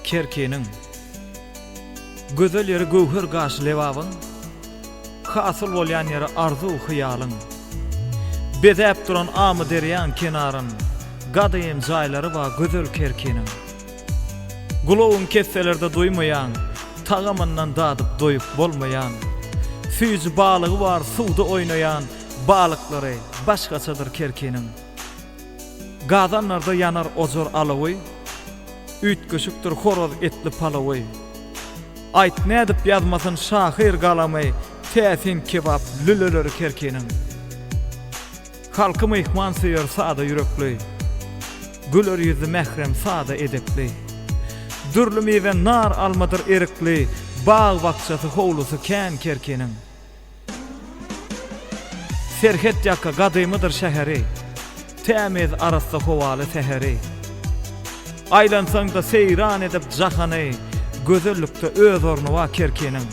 kerkenin. Gözel yeri gowher gaş lewabın, hasıl bolýan yeri arzu hyýalyň. Bedäp duran amy derýan kenaryn, gadayym jaýlary ba gözel kerkenin. Gulawyn kesselerde duýmaýan, tagamyndan dadyp doýup bolmaýan, füýji balygy bar suwda oýnaýan balyklary başgaçadyr kerkenin. Gazanlarda yanar ozor alawy, üýtgeşikdir horoz etli palawy. Aýt nädip ýazmasyn şahyr galamy, täsin kebap lüleleri kerkenin. Halky mehman syýar sada yürekli, güler ýüzi mehrem sada edepli. Dürlü meyve nar almadır erikli, bağ bakçası howlusy kän kerkenin. Serhet ýaka gadymydyr şäheri, tämiz arasda howaly teheri. Aýlansaň da seyran edip jahany, gözellikde öz orny wa kerkenin.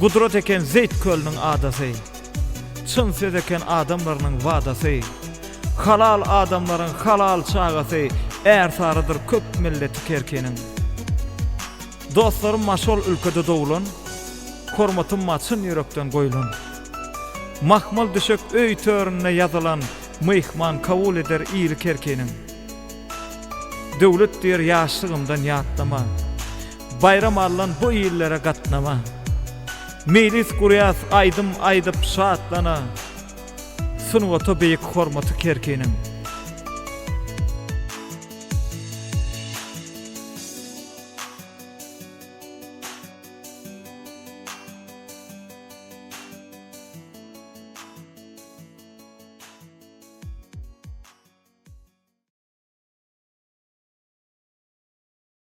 Gudrat eken zeyt kölüniň adasy, çyn söz eken adamlarynyň wadasy, halal adamlaryň halal çagasy, sarıdır köp milleti kerkenin. Dostlarym maşol ülkede dowulan, hormatym maçyn ýürekden goýulan. Mahmal düşek öý törüne ýazylan, mehman kabul eder ýyly kerkenin. Döwlet diýer ýaşlygymdan ýatlama, bayram allan bu ýyllere gatnama. Mejlis gurýas aýdym aýdyp şatlana, sunwaty beýik hormaty kerkenin.